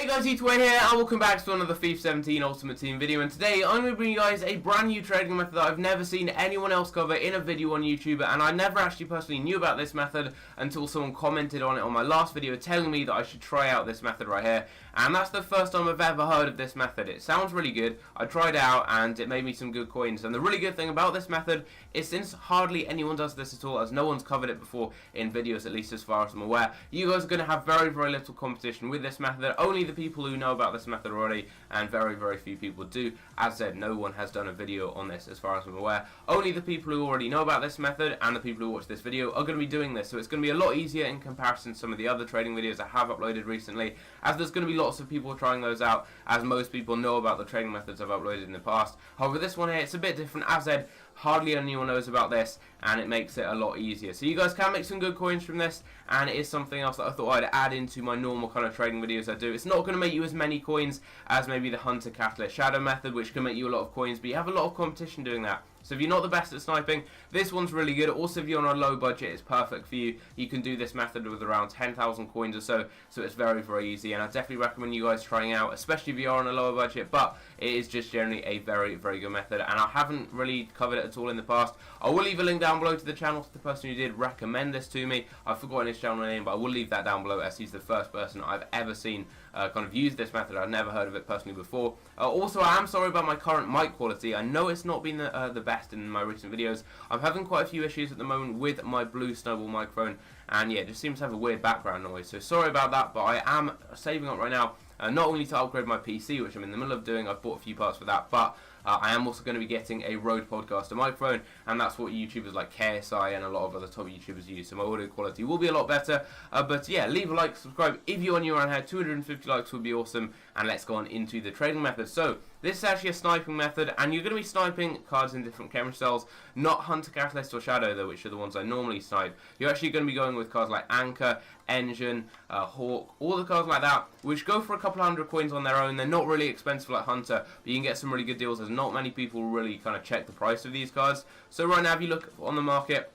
Hey guys, it's Way here, and welcome back to another FIFA 17 Ultimate Team video. And today I'm going to bring you guys a brand new trading method that I've never seen anyone else cover in a video on YouTube, and I never actually personally knew about this method until someone commented on it on my last video telling me that I should try out this method right here. And that's the first time I've ever heard of this method. It sounds really good. I tried it out and it made me some good coins. And the really good thing about this method is since hardly anyone does this at all, as no one's covered it before in videos, at least as far as I'm aware, you guys are going to have very, very little competition with this method. Only the people who know about this method already, and very, very few people do. As said, no one has done a video on this as far as I'm aware. Only the people who already know about this method and the people who watch this video are going to be doing this. So it's going to be a lot easier in comparison to some of the other trading videos I have uploaded recently, as there's going to be lots of people trying those out, as most people know about the trading methods I've uploaded in the past. However, this one here, it's a bit different. As said, hardly anyone knows about this, and it makes it a lot easier. So you guys can make some good coins from this, and it is something else that I thought I'd add into my normal kind of trading videos I do. It's not going to make you as many coins as maybe the Hunter Catalyst Shadow method, which can make you a lot of coins, but you have a lot of competition doing that. So if you're not the best at sniping, this one's really good. Also, if you're on a low budget, it's perfect for you. You can do this method with around 10,000 coins or so, so it's very, very easy. And I definitely recommend you guys trying out, especially if you are on a lower budget, but it is just generally a very, very good method. And I haven't really covered it at all in the past. I will leave a link down below to the channel to the person who did recommend this to me. I've forgotten his channel name, but I will leave that down below, as he's the first person I've ever seen kind of use this method. I've never heard of it personally before. Also, I am sorry about my current mic quality. I know it's not been the best in my recent videos. I'm having quite a few issues at the moment with my blue Snowball microphone, and yeah, it just seems to have a weird background noise, so sorry about that. But I am saving up right now, not only to upgrade my PC, which I'm in the middle of doing. I've bought a few parts for that, but I am also going to be getting a Rode Podcaster microphone, and that's what YouTubers like KSI and a lot of other top YouTubers use, so my audio quality will be a lot better. But yeah, leave a like, subscribe if you're new around here. 250 likes would be awesome, and let's go on into the trading method. So this is actually a sniping method, and you're going to be sniping cards in different camera styles, not Hunter Catalyst or Shadow though, which are the ones I normally snipe. You're actually going to be going with cards like Anchor, Engine, Hawk, all the cards like that, which go for a couple hundred coins on their own. They're not really expensive like Hunter, but you can get some really good deals, as not many people really kind of check the price of these cards. So right now, if you look on the market,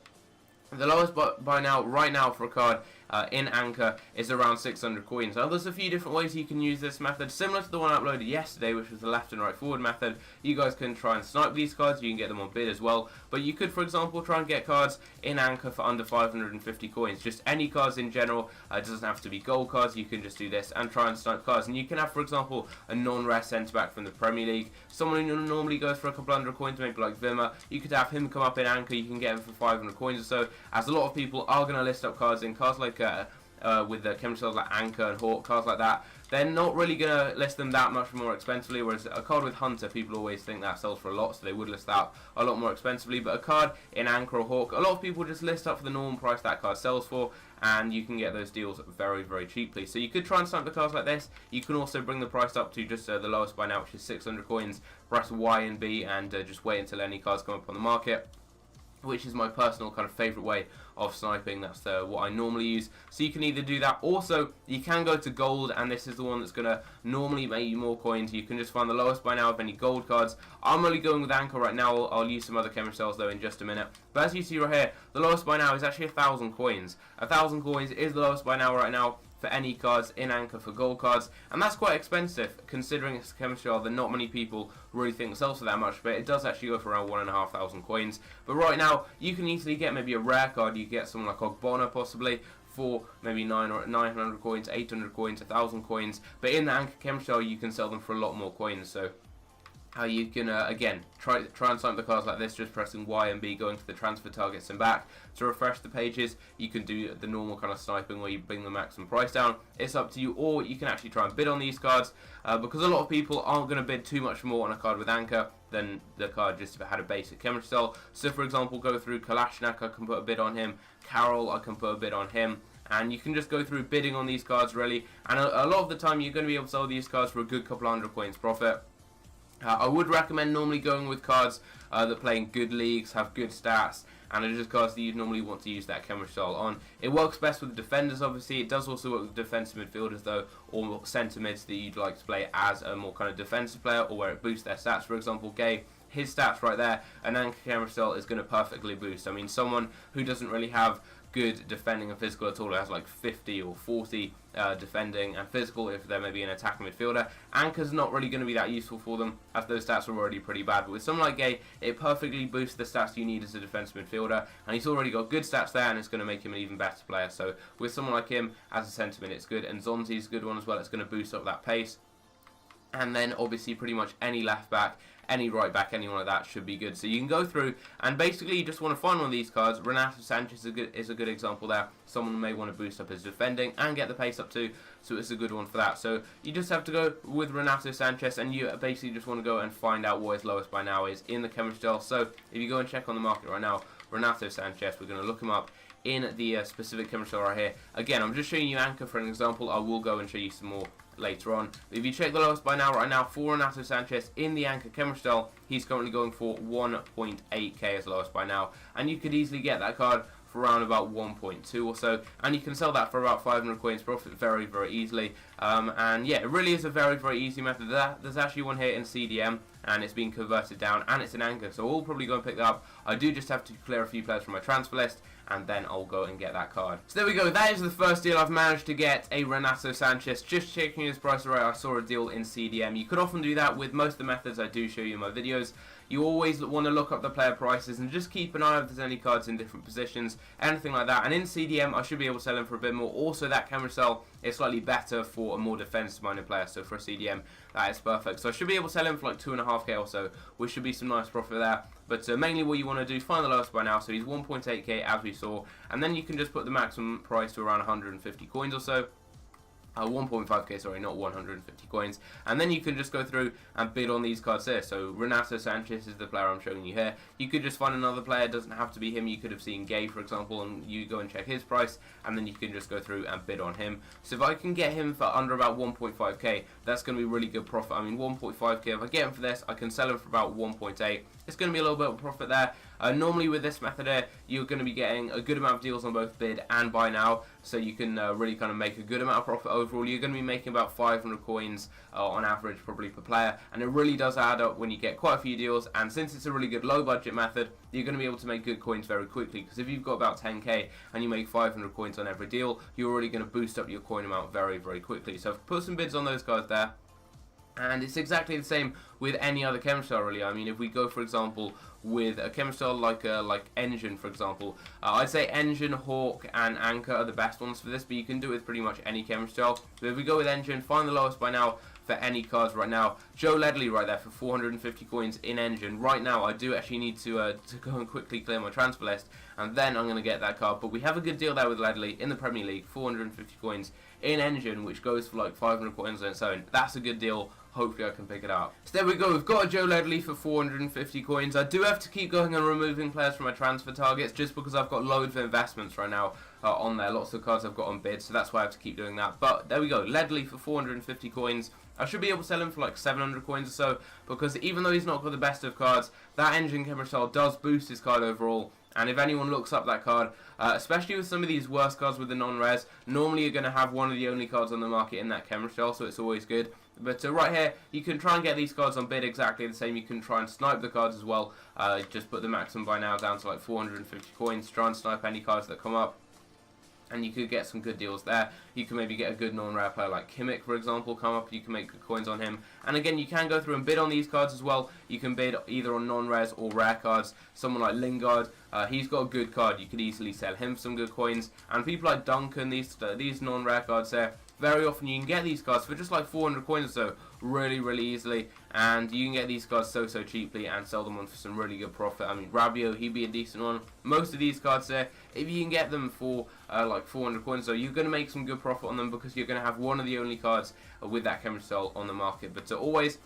the lowest right now for a card in Anchor is around 600 coins. Now there's a few different ways you can use this method, similar to the one I uploaded yesterday, which was the left and right forward method. You guys can try and snipe these cards, you can get them on bid as well, but you could, for example, try and get cards in Anchor for under 550 coins. Just any cards in general, it doesn't have to be gold cards. You can just do this and try and snipe cards, and you can have, for example, a non-rare centre-back from the Premier League, someone who normally goes for a couple hundred coins, maybe like Vimmer. You could have him come up in Anchor, you can get him for 500 coins or so, as a lot of people are going to list up cards in cards like with the camera styles like Anchor and Hawk, cards like that. They're not really going to list them that much more expensively, whereas a card with Hunter, people always think that sells for a lot, so they would list that a lot more expensively. But a card in Anchor or Hawk, a lot of people just list up for the normal price that card sells for, and you can get those deals very, very cheaply. So you could try and snipe the cards like this. You can also bring the price up to just the lowest by now, which is 600 coins. Press Y and B and just wait until any cards come up on the market, which is my personal kind of favourite way of sniping. That's what I normally use. So you can either do that, also you can go to gold, and this is the one that's going to normally make you more coins. You can just find the lowest by now of any gold cards. I'm only going with Anchor right now. I'll use some other camera styles though in just a minute. But as you see right here, the lowest by now is actually 1,000 coins. 1,000 coins is the lowest by now right now for any cards in Anchor for gold cards, and that's quite expensive considering it's a chemistry that not many people really think sells for that much, but it does actually go for around 1,500 coins. But right now you can easily get maybe a rare card. You get someone like Ogbonna possibly for maybe 900 coins, 800 coins, 1,000 coins, but in the Anchor chemistry you can sell them for a lot more coins. So you can again try and snipe the cards like this, just pressing Y and B, going to the transfer targets and back to refresh the pages. You can do the normal kind of sniping where you bring the maximum price down. It's up to you, or you can actually try and bid on these cards, because a lot of people aren't going to bid too much more on a card with Anchor than the card just if it had a basic chemistry style. So for example, go through Kalashnak, I can put a bid on him. Carroll, I can put a bid on him. And you can just go through bidding on these cards really, and a lot of the time you're going to be able to sell these cards for a good couple hundred coins profit. I would recommend normally going with cards that play in good leagues, have good stats, and are just cards that you'd normally want to use that camera style on. It works best with defenders, obviously. It does also work with defensive midfielders though, or centre mids that you'd like to play as a more kind of defensive player, or where it boosts their stats. For example, Gay, his stats right there, an Anchor camera style is going to perfectly boost. I mean, someone who doesn't really have good defending and physical at all. It has like 50 or 40 defending and physical if they're maybe an attacking midfielder. Anchor's not really going to be that useful for them, as those stats are already pretty bad. But with someone like Gay, it perfectly boosts the stats you need as a defensive midfielder, and he's already got good stats there, and it's going to make him an even better player. So with someone like him as a centre mid, it's good, and Zonzi's a good one as well. It's going to boost up that pace. And then obviously pretty much any left back, any right back, anyone like that should be good. So you can go through and basically you just want to find one of these cards. Renato Sanchez is a good example there. Someone may want to boost up his defending and get the pace up too, so it's a good one for that. So you just have to go with Renato Sanchez, and you basically just want to go and find out what his lowest by now is in the chemistry. So if you go and check on the market right now, Renato Sanchez, we're going to look him up in the specific chemistry right here. Again, I'm just showing you Anchor for an example. I will go and show you some more later on. If you check the lowest by now, right now, for Renato Sanchez in the Anchor chemistry style, he's currently going for 1.8k as lowest by now, and you could easily get that card for around about 1.2 or so, and you can sell that for about 500 coins profit very, very easily. And yeah, it really is a very, very easy method. There's actually one here in CDM, and it's being converted down, and it's an Anchor, so we'll probably go and pick that up. I do just have to clear a few players from my transfer list, and then I'll go and get that card. So there we go, that is the first deal. I've managed to get a Renato Sanchez. Just checking his price rate, I saw a deal in CDM. You could often do that with most of the methods I do show you in my videos. You always want to look up the player prices and just keep an eye on if there's any cards in different positions, anything like that. And in CDM, I should be able to sell him for a bit more. Also, that camera sell is slightly better for a more defensive-minded player. So for a CDM, that is perfect. So I should be able to sell him for like 2.5k or so, which should be some nice profit there. But mainly what you want to do is find the lowest by now. So he's 1.8k as we saw, and then you can just put the maximum price to around 150 coins or so. 1.5k, sorry, not 150 coins, and then you can just go through and bid on these cards here. So Renato Sanchez is the player I'm showing you here. You could just find another player, it doesn't have to be him. You could have seen Gay, for example, and you go and check his price, and then you can just go through and bid on him. So if I can get him for under about 1.5k, that's going to be really good profit. I mean, 1.5k, if I get him for this, I can sell him for about 1.8. It's going to be a little bit of profit there. Normally with this method here, you're going to be getting a good amount of deals on both bid and buy now, so you can really kind of make a good amount of profit overall. You're going to be making about 500 coins on average probably per player, and it really does add up when you get quite a few deals. And since it's a really good low budget method, you're going to be able to make good coins very quickly, because if you've got about 10k and you make 500 coins on every deal, you're already going to boost up your coin amount very, very quickly. So I've put some bids on those cards there. And it's exactly the same with any other chemistry really. I mean, if we go, for example, with a chemistry like Engine, for example, I'd say Engine, Hawk, and Anchor are the best ones for this, but you can do it with pretty much any chemistry. So if we go with Engine, find the lowest by now for any cards right now. Joe Ledley right there for 450 coins in Engine. Right now, I do actually need to go and quickly clear my transfer list, and then I'm going to get that card. But we have a good deal there with Ledley in the Premier League, 450 coins in Engine, which goes for like 500 coins on its own. That's a good deal. Hopefully I can pick it up. So there we go, we've got a Joe Ledley for 450 coins. I do have to keep going and removing players from my transfer targets, just because I've got loads of investments right now on there. Lots of cards I've got on bid, so that's why I have to keep doing that. But there we go, Ledley for 450 coins. I should be able to sell him for like 700 coins or so, because even though he's not got the best of cards, that Engine camera style does boost his card overall. And if anyone looks up that card, especially with some of these worse cards with the non-res, normally you're going to have one of the only cards on the market in that camera style, so it's always good. But right here, you can try and get these cards on bid exactly the same. You can try and snipe the cards as well. Just put the maximum by now down to like 450 coins. Try and snipe any cards that come up, and you could get some good deals there. You can maybe get a good non-rare player like Kimmich, for example, come up. You can make good coins on him. And again, you can go through and bid on these cards as well. You can bid either on non-rares or rare cards. Someone like Lingard, he's got a good card. You could easily sell him for some good coins. And people like Duncan, these non-rare cards there, very often you can get these cards for just like 400 coins or so, really, really easily. And you can get these cards so cheaply and sell them on for some really good profit. I mean, Rabiot, he'd be a decent one. Most of these cards there, if you can get them for like 400 coins, so you're going to make some good profit on them, because you're going to have one of the only cards with that chemistry style on the market. But always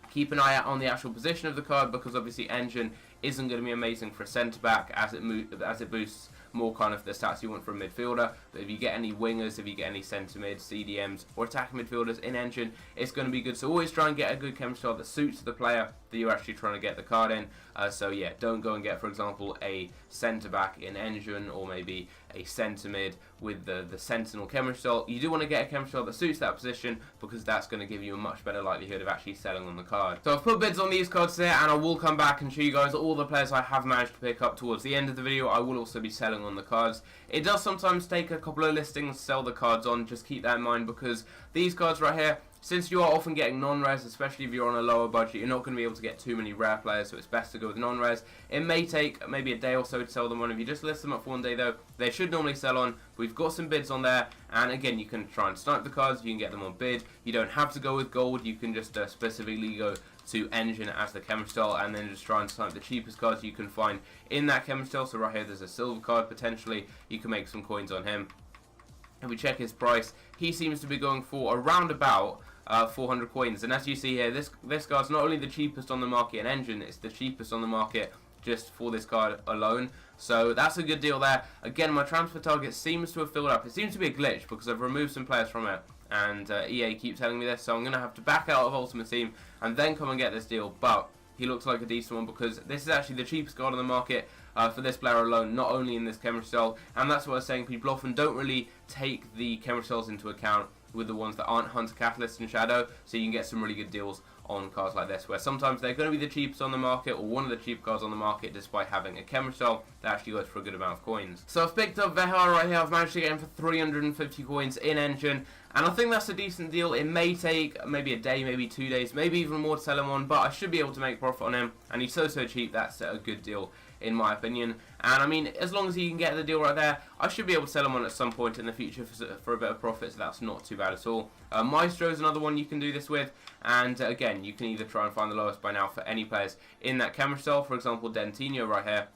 keep an eye out on the actual position of the card, because obviously Engine isn't going to be amazing for a centre back as it boosts more kind of the stats you want from a midfielder. But if you get any wingers, if you get any centre mid, CDMs, or attacking midfielders in Engine, it's going to be good. So always try and get a good chemistry style that suits the player that you're actually trying to get the card in. So yeah, don't go and get, for example, a centre back in Engine, or maybe a centre mid with the Sentinel chemistry. You do want to get a chemistry that suits that position, because that's going to give you a much better likelihood of actually selling on the card. So I've put bids on these cards there, and I will come back and show you guys all the players I have managed to pick up towards the end of the video. I will also be selling on the cards. It does sometimes take a couple of listings to sell the cards on, just keep that in mind, because these cards right here, since you are often getting non-res, especially if you're on a lower budget, you're not going to be able to get too many rare players, so it's best to go with non-res. It may take maybe a day or so to sell them on. If you just list them up for one day though, they should normally sell on. We've got some bids on there, and again, you can try and snipe the cards, you can get them on bid. You don't have to go with gold, you can just specifically go to engine as the chemistry, and then just try and snipe the cheapest cards you can find in that chemistry. So right here, there's a silver card potentially, you can make some coins on him. If we check his price, he seems to be going for around about 400 coins, and as you see here, this card's not only the cheapest on the market in engine, it's the cheapest on the market just for this card alone. So that's a good deal there. Again, my transfer target seems to have filled up. It seems to be a glitch because I've removed some players from it, and EA keep telling me this, so I'm going to have to back out of Ultimate Team and then come and get this deal. But he looks like a decent one, because this is actually the cheapest card on the market for this player alone, not only in this chemistry style. And that's what I was saying, people often don't really take the chemistry styles into account with the ones that aren't Hunter, Catalyst and Shadow, so you can get some really good deals on cards like this, where sometimes they're going to be the cheapest on the market, or one of the cheap cards on the market, despite having a chemistry that actually goes for a good amount of coins. So I've picked up Vehar right here. I've managed to get him for 350 coins in engine, and I think that's a decent deal. It may take maybe a day, maybe 2 days, maybe even more to sell him on, but I should be able to make profit on him, and he's so cheap. That's a good deal in my opinion. And I mean, as long as you can get the deal right there, I should be able to sell them on at some point in the future for a bit of profit, so that's not too bad at all. Maestro is another one you can do this with, and again, you can either try and find the lowest by now for any players in that chemistry style. For example, Dentinho right here.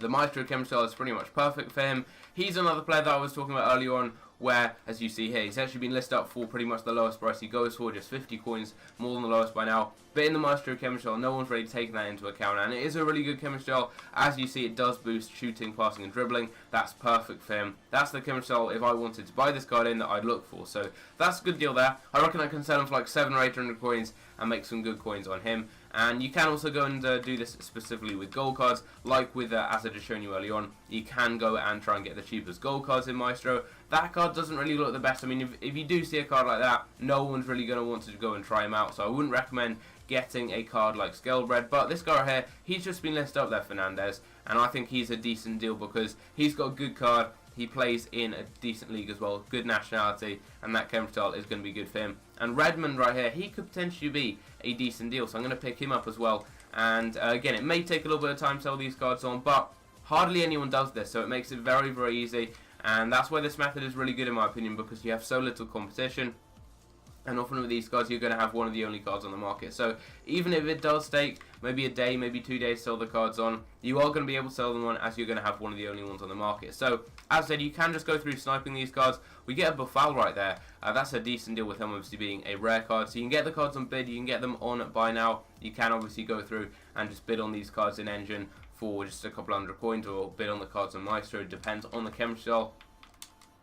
The Maestro chemistry style is pretty much perfect for him. He's another player that I was talking about earlier on, where, as you see here, he's actually been listed up for pretty much the lowest price he goes for, just 50 coins, more than the lowest by now. But in the Maestro chemistry, no one's really taken that into account, and it is a really good chemistry. As you see, it does boost shooting, passing, and dribbling. That's perfect for him. That's the chemistry if I wanted to buy this card in that I'd look for. So that's a good deal there. I reckon I can sell him for like 700 or 800 coins and make some good coins on him. And you can also go and do this specifically with gold cards, like with, as I just shown you earlier on, you can go and try and get the cheapest gold cards in Maestro. That card doesn't really look the best. I mean, if you do see a card like that, no one's really going to want to go and try him out, so I wouldn't recommend getting a card like Scalebred. But this guy right here, he's just been listed up there, Fernandez, and I think he's a decent deal because he's got a good card. He plays in a decent league as well, good nationality, and that chemistry style is going to be good for him. And Redmond right here, he could potentially be a decent deal, so I'm going to pick him up as well. And again, it may take a little bit of time to sell these cards on, but hardly anyone does this, so it makes it very easy. And that's why this method is really good in my opinion, because you have so little competition. And often with these cards, you're going to have one of the only cards on the market. So even if it does take maybe a day, maybe 2 days to sell the cards on, you are going to be able to sell them on, as you're going to have one of the only ones on the market. So as I said, you can just go through sniping these cards. We get a Buffal right there. That's a decent deal with him obviously being a rare card. So you can get the cards on bid, you can get them on buy now. You can obviously go through and just bid on these cards in engine for just a couple hundred coins, or bid on the cards on Maestro. It depends on the chemistry style.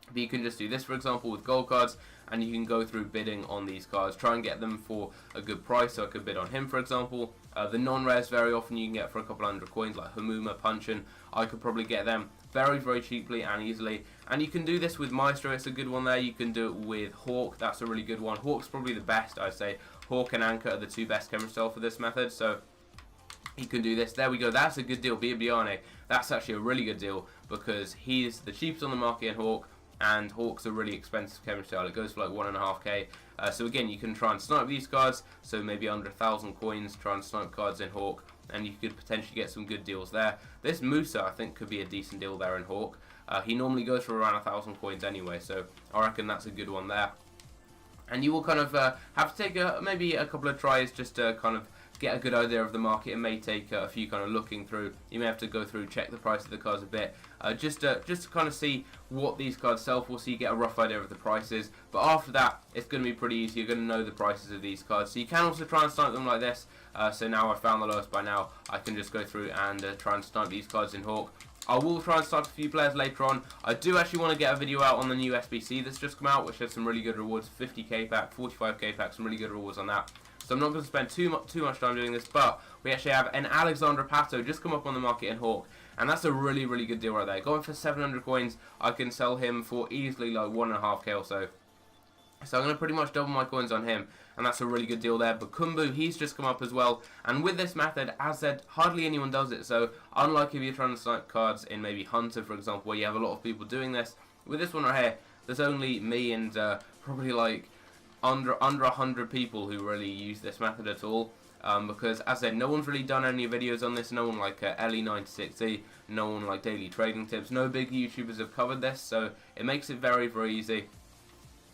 But you can just do this, for example, with gold cards, and you can go through bidding on these cards, try and get them for a good price. So I could bid on him, for example. The non-rares very often you can get for a couple hundred coins, like Hamuma, Punchin. I could probably get them very cheaply and easily. And you can do this with Maestro, it's a good one there. You can do it with Hawk, that's a really good one. Hawk's probably the best, I'd say. Hawk and Anchor are the two best chemistry style for this method, so you can do this. There we go, that's a good deal. Biabiane, that's actually a really good deal, because he's the cheapest on the market in Hawk, and Hawk's a really expensive chemistry style. It goes for like 1.5k. So again, you can try and snipe these cards, so maybe under 1,000 coins, try and snipe cards in Hawk, and you could potentially get some good deals there. This Musa, I think, could be a decent deal there in Hawk. He normally goes for around 1,000 coins anyway, so I reckon that's a good one there. And you will kind of have to take maybe a couple of tries just to kind of get a good idea of the market. It may take a few kind of looking through. You may have to go through, check the price of the cards a bit, just to kind of see what these cards sell for, so you get a rough idea of the prices. But after that, it's going to be pretty easy. You're going to know the prices of these cards. So you can also try and snipe them like this. So now I've found the lowest by now. I can just go through and try and snipe these cards in Hawk. I will try and snipe a few players later on. I do actually want to get a video out on the new SBC that's just come out, which has some really good rewards. 50k pack, 45k pack, some really good rewards on that. so I'm not going to spend too much time doing this, but we actually have an Alexandra Pato just come up on the market in Hawk, and that's a really, really good deal right there. Going for 700 coins, I can sell him for easily like 1.5k or so. So I'm going to pretty much double my coins on him, and that's a really good deal there. But Kumbu, he's just come up as well, and with this method, as said, hardly anyone does it. So unlike if you're trying to snipe cards in maybe Hunter, for example, where you have a lot of people doing this, with this one right here, there's only me and probably like under 100 people who really use this method at all. Because, as I said, no one's really done any videos on this. No one like Ellie96E, no one like Daily Trading Tips. No big YouTubers have covered this, so it makes it very, very easy.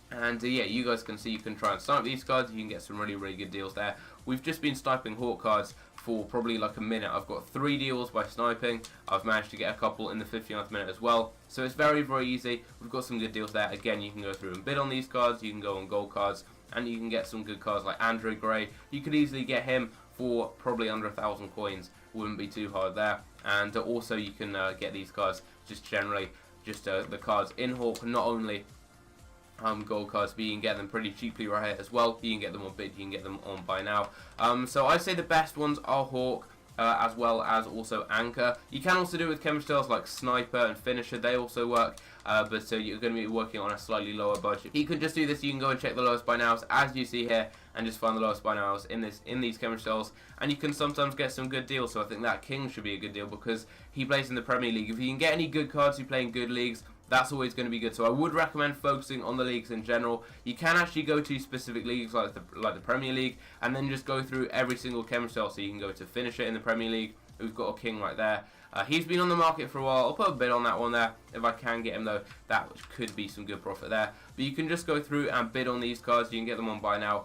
And yeah, you guys can see you can try and snipe these cards. You can get some really, really good deals there. We've just been sniping Hawk cards for probably like a minute. I've got 3 deals by sniping. I've managed to get a couple in the 59th minute as well. So it's very, very easy. We've got some good deals there. Again, you can go through and bid on these cards. You can go on gold cards, and you can get some good cards like Andre Gray. You could easily get him for probably under 1,000 coins. Wouldn't be too hard there. And also you can get these cards just generally, just the cards in Hawk, not only gold cards, but you can get them pretty cheaply right here as well. You can get them on bid, you can get them on buy now. So I'd say the best ones are Hawk, as well as also Anchor. You can also do it with chemistels like Sniper and Finisher, they also work, but you're going to be working on a slightly lower budget. You could just do this. You can go and check the lowest buy nows as you see here, and just find the lowest buy nows in these chemistels, and you can sometimes get some good deals. So I think that King should be a good deal because he plays in the Premier League. If you can get any good cards who play in good leagues, that's always going to be good. So I would recommend focusing on the leagues in general. You can actually go to specific leagues like the Premier League, and then just go through every single chemistel. So you can go to Finisher in the Premier League. We've got a King right there. He's been on the market for a while. I'll put a bid on that one there. If I can get him though, that could be some good profit there. But you can just go through and bid on these cards. You can get them on buy now.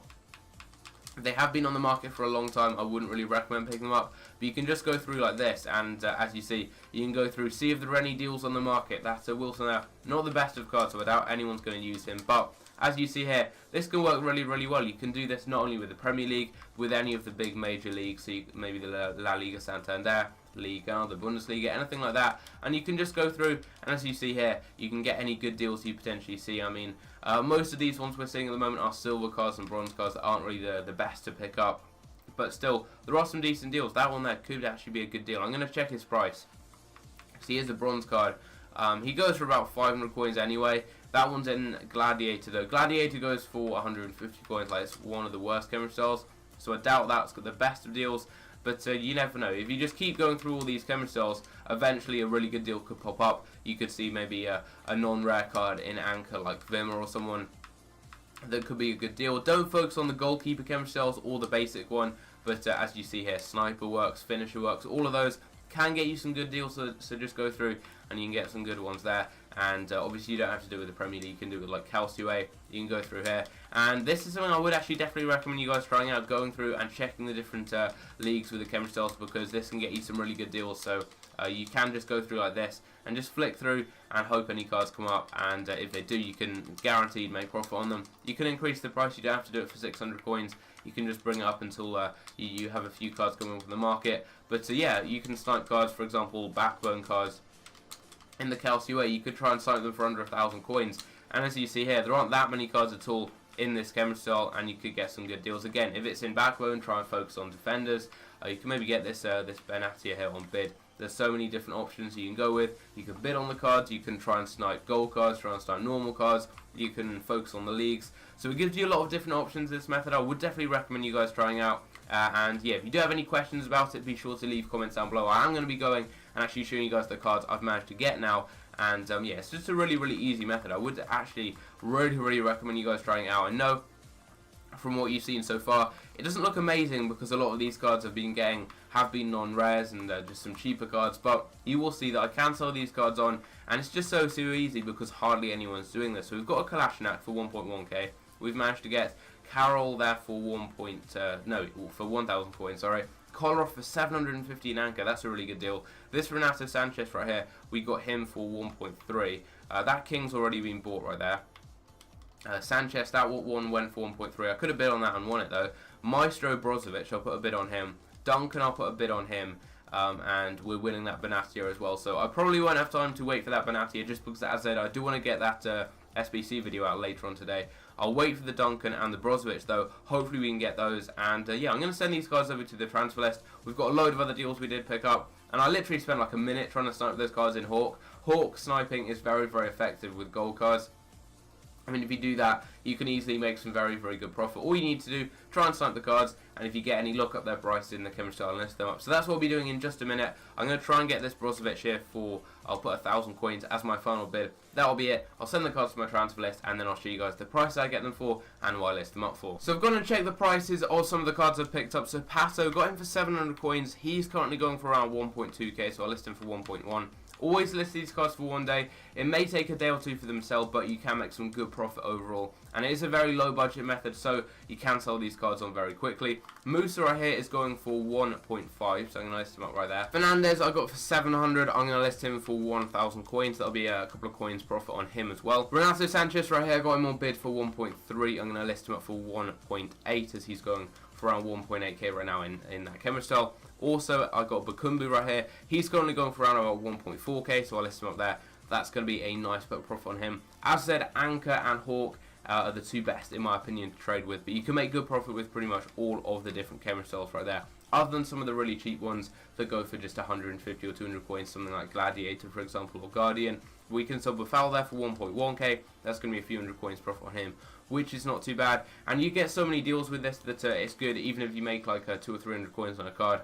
They have been on the market for a long time. I wouldn't really recommend picking them up, but you can just go through like this, and as you see, you can go through, see if there are any deals on the market. That's a Wilson there, not the best of cards, so I doubt anyone's going to use him, but as you see here, this can work really, really well. You can do this not only with the Premier League, with any of the big major leagues, so maybe the La Liga Santander, Liga, the Bundesliga, anything like that, and you can just go through, and as you see here, you can get any good deals you potentially see. I mean, most of these ones we're seeing at the moment are silver cards and bronze cards that aren't really the best to pick up, but still, there are some decent deals. That one there could actually be a good deal. I'm going to check his price. So here's a bronze card. He goes for about 500 coins anyway. That one's in Gladiator though. Gladiator goes for 150 coins, like it's one of the worst chemistels, so I doubt that's got the best of deals. But you never know. If you just keep going through all these chemistels, eventually a really good deal could pop up. You could see maybe a non-rare card in Anchor like Vimmer or someone that could be a good deal. Don't focus on the goalkeeper chemistels or the basic one, but as you see here, Sniper works, Finisher works, all of those can get you some good deals, so just go through and you can get some good ones there. And obviously you don't have to do it with the Premier League, you can do it with like Calcium. You can go through here, and this is something I would actually definitely recommend you guys trying out, going through and checking the different leagues with the chemistels, because this can get you some really good deals. So you can just go through like this and just flick through and hope any cards come up, and if they do, you can guaranteed make profit on them. You can increase the price, you don't have to do it for 600 coins. You can just bring it up until you have a few cards coming from the market. But yeah, you can snipe cards, for example, backbone cards in the Calcium. You could try and snipe them for under 1,000 coins, and as you see here, there aren't that many cards at all in this chemistel, and you could get some good deals. Again, if it's in backbone, try and focus on defenders. You can maybe get this this Benatia here on bid. There's so many different options you can go with. You can bid on the cards, you can try and snipe gold cards, try and snipe normal cards, you can focus on the leagues. So it gives you a lot of different options, this method. I would definitely recommend you guys trying out. And yeah, if you do have any questions about it, be sure to leave comments down below. I am going to be going and actually showing you guys the cards I've managed to get now. And yeah, it's just a really, really easy method. I would actually really recommend you guys trying it out. I know from what you've seen so far, it doesn't look amazing because a lot of these cards have been non-rares and just some cheaper cards, but you will see that I can sell these cards on, and it's just so easy because hardly anyone's doing this. So we've got a Kalashnak for 1.1k. We've managed to get Carroll there for 1,000 coins, sorry. Kolarov for 750 in Anchor, that's a really good deal. This Renato Sanchez right here, we got him for 1.3. That King's already been bought right there. Sanchez, that one went for 1.3. I could have bid on that and won it though. Maestro Brozovic, I'll put a bid on him. Duncan, I'll put a bid on him. And we're winning that Benatia as well. So I probably won't have time to wait for that Benatia, just because, as I said, I do want to get that SBC video out later on today. I'll wait for the Duncan and the Brozovic though. Hopefully we can get those, and yeah, I'm going to send these cards over to the transfer list. We've got a load of other deals we did pick up, and I literally spent like a minute trying to snipe those cards in Hawk. Hawk sniping is very, very effective with gold cards. I mean, if you do that, you can easily make some very, very good profit. All you need to do, try and snipe the cards, and if you get any, look up their price in the chemistry and list them up. So that's what we'll be doing in just a minute. I'm going to try and get this Brozovic here for, I'll put 1,000 coins as my final bid. That'll be it. I'll send the cards to my transfer list, and then I'll show you guys the price I get them for and what I list them up for. So I've gone and checked the prices of some of the cards I've picked up. So Pato, got him for 700 coins. He's currently going for around 1.2k, so I'll list him for 1.1. Always list these cards for one day. It may take a day or two for them to sell, but you can make some good profit overall. And it is a very low budget method, so you can sell these cards on very quickly. Musa right here is going for 1.5, so I'm going to list him up right there. Fernandez I got for 700. I'm going to list him for 1,000 coins. That'll be a couple of coins profit on him as well. Renato Sanchez right here, got him on bid for 1.3. I'm going to list him up for 1.8 as he's going for around 1.8k right now in that chemistry style. Also, I got Bakumbu right here. He's currently going for around about 1.4k, so I'll list him up there. That's going to be a nice bit of profit on him. As I said, Anchor and Hawk are the two best, in my opinion, to trade with. But you can make good profit with pretty much all of the different chemistry styles right there. Other than some of the really cheap ones that go for just 150 or 200 coins, something like Gladiator, for example, or Guardian. We can sub a foul there for 1.1k. That's going to be a few hundred coins profit on him, which is not too bad. And you get so many deals with this that it's good, even if you make like 200 or 300 coins on a card.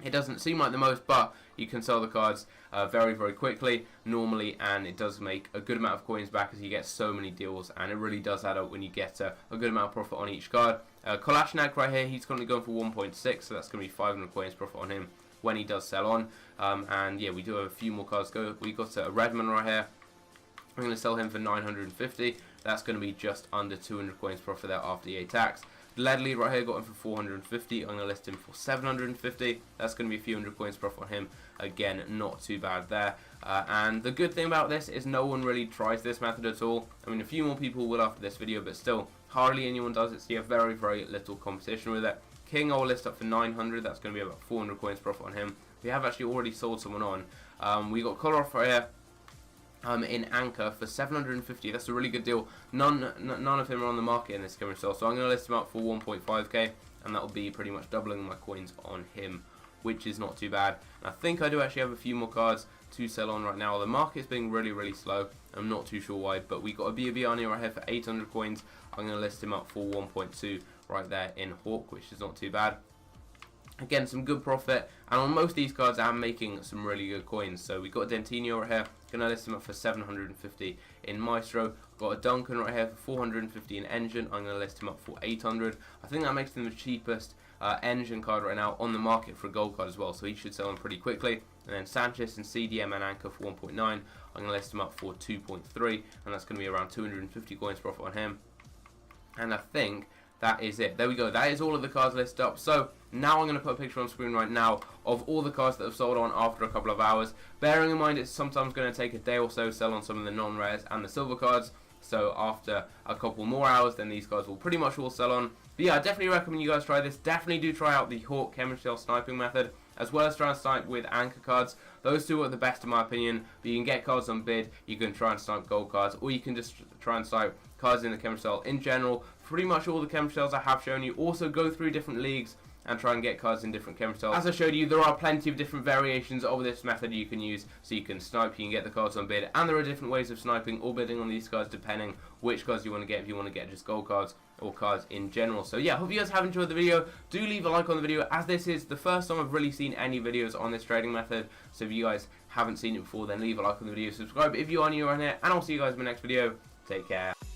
It doesn't seem like the most, but you can sell the cards very, very quickly normally, and it does make a good amount of coins back as you get so many deals, and it really does add up when you get a good amount of profit on each card. Kolasinac right here, he's currently going for 1.6, so that's going to be 500 coins profit on him when he does sell on. And yeah, we do have a few more cards to go. We got a Redmond right here. I'm going to sell him for 950. That's going to be just under 200 coins profit there after EA tax. Ledley right here got him for 450. I'm going to list him for 750. That's going to be a few hundred coins profit on him. Again, not too bad there. And the good thing about this is no one really tries this method at all. I mean, a few more people will after this video, but still, hardly anyone does it, so you have very, very little competition with it. King I'll list up for 900. That's going to be about 400 coins profit on him. We have actually already sold someone on. We got Kolarov right here. In Anchor for 750. That's a really good deal. None of him are on the market in this chemistry style, so I'm going to list him up for 1.5k, and that will be pretty much doubling my coins on him, which is not too bad. And I think I do actually have a few more cards to sell on right now. The market's being really, really slow. I'm not too sure why, but we got a Biabiani right here for 800 coins. I'm going to list him up for 1.2 right there in Hawk, which is not too bad. Again, some good profit, and on most of these cards I'm making some really good coins. So we got a Dentino right here, gonna list him up for 750 in Maestro. Got a Duncan right here for 450 in Engine. I'm gonna list him up for 800. I think that makes him the cheapest Engine card right now on the market for a gold card as well, so he should sell him pretty quickly. And then Sanchez and CDM and Anchor for 1.9. I'm gonna list him up for 2.3, and that's gonna be around 250 coins profit on him. And I think that is it. There we go. That is all of the cards listed up. So now I'm going to put a picture on screen right now of all the cards that have sold on after a couple of hours. Bearing in mind it's sometimes going to take a day or so to sell on some of the non-rares and the silver cards. So after a couple more hours, then these cards will pretty much all sell on. But yeah, I definitely recommend you guys try this. Definitely do try out the Hawk chemistry sniping method, as well as try and snipe with Anchor cards. Those two are the best in my opinion, but you can get cards on bid, you can try and snipe gold cards, or you can just try and snipe cards in the chemistry style in general. Pretty much all the chemistry styles I have shown you. Also go through different leagues and try and get cards in different chemistry styles. As I showed you, there are plenty of different variations of this method you can use, so you can snipe, you can get the cards on bid, and there are different ways of sniping or bidding on these cards depending which cards you want to get, if you want to get just gold cards or cards in general. So yeah, hope you guys have enjoyed the video. Do leave a like on the video, as this is the first time I've really seen any videos on this trading method. So if you guys haven't seen it before, then leave a like on the video, subscribe if you are new around here, and I'll see you guys in my next video. Take care.